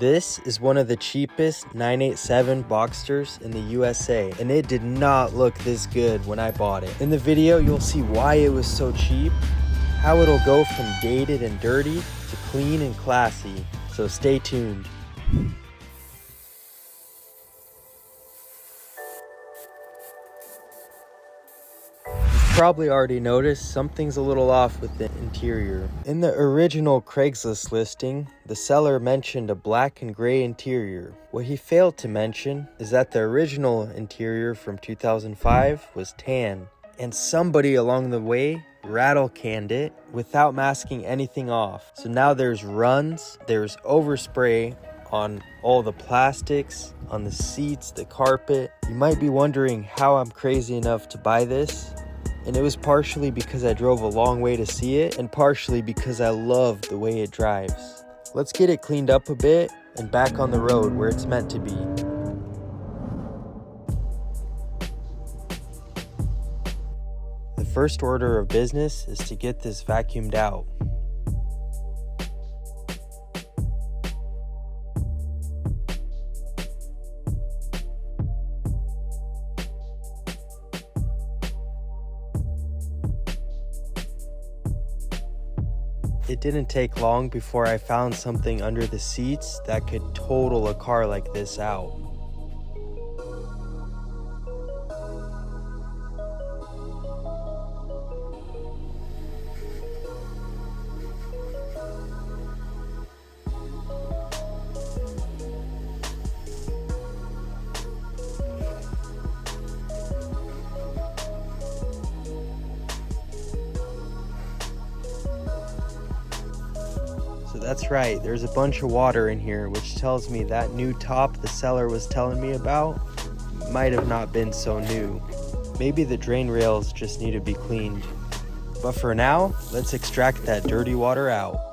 This is one of the cheapest 987 Boxsters in the USA, and it did not look this good when I bought it. In the video, you'll see why it was so cheap, how it'll go from dated and dirty to clean and classy, so stay tuned. Probably already noticed something's a little off with the interior. In the original Craigslist listing, the seller mentioned a black and gray interior. What he failed to mention is that the original interior from 2005 was tan, and somebody along the way rattle canned it without masking anything off. So now there's runs, there's overspray on all the plastics, on the seats, the carpet. You might be wondering how I'm crazy enough to buy this. And it was partially because I drove a long way to see it, and partially because I love the way it drives. Let's get it cleaned up a bit and back on the road where it's meant to be. The first order of business is to get this vacuumed out. It didn't take long before I found something under the seats that could total a car like this out. So that's right, there's a bunch of water in here, which tells me that new top the seller was telling me about might have not been so new. Maybe the drain rails just need to be cleaned. But for now, let's extract that dirty water out.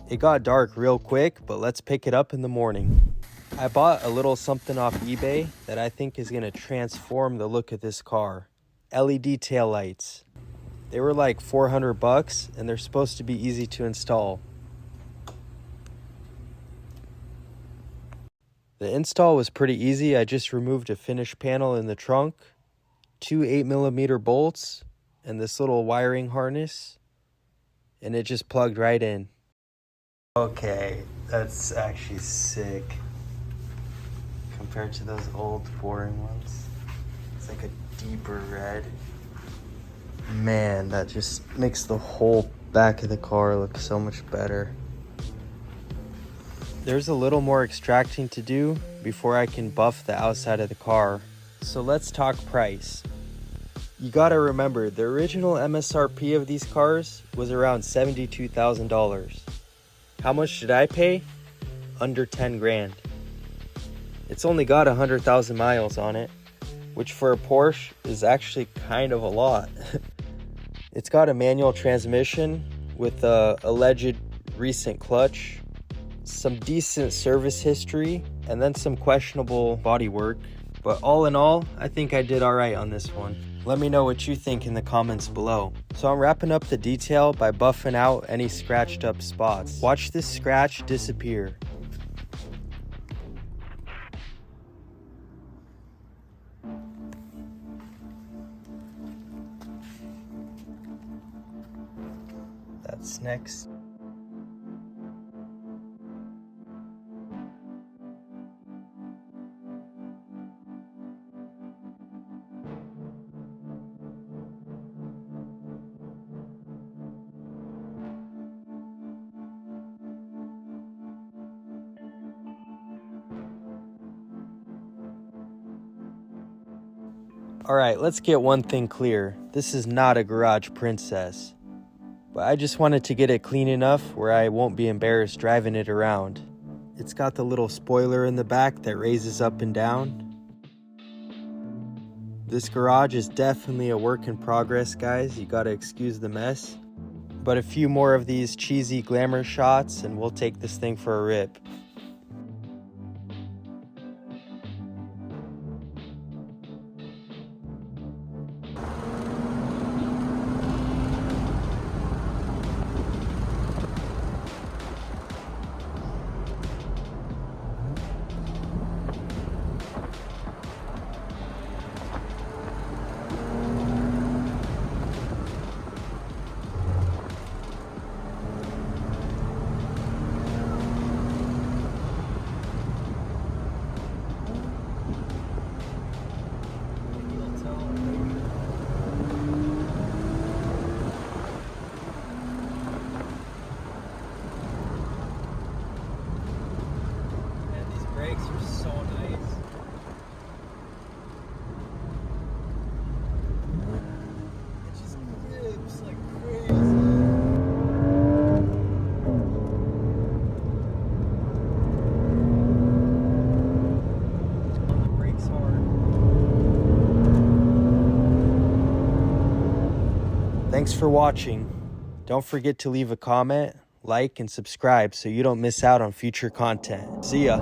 It got dark real quick, but let's pick it up in the morning. I bought a little something off eBay that I think is gonna transform the look of this car. LED taillights. They were like 400 bucks and they're supposed to be easy to install. The install was pretty easy. I just removed a finish panel in the trunk, 2 8mm bolts, and this little wiring harness, and it just plugged right in. Okay, that's actually sick compared to those old boring ones. It's like a deeper red. Man, that just makes the whole back of the car look so much better. There's a little more extracting to do before I can buff the outside of the car. So let's talk price. You gotta remember, the original MSRP of these cars was around $72,000. How much did I pay? Under 10 grand. It's only got 100,000 miles on it, which for a Porsche is actually kind of a lot. It's got a manual transmission with a alleged recent clutch, some decent service history, and then some questionable bodywork. But all in all, I think I did alright on this one. Let me know what you think in the comments below. So I'm wrapping up the detail by buffing out any scratched up spots. Watch this scratch disappear. That's next. Alright, let's get one thing clear. This is not a garage princess. But I just wanted to get it clean enough where I won't be embarrassed driving it around. It's got the little spoiler in the back that raises up and down. This garage is definitely a work in progress, guys. You gotta excuse the mess. But a few more of these cheesy glamour shots and we'll take this thing for a rip. Brakes are so nice. It just grips like crazy. On the brakes hard. Thanks for watching. Don't forget to leave a comment, like, and subscribe so you don't miss out on future content. See ya.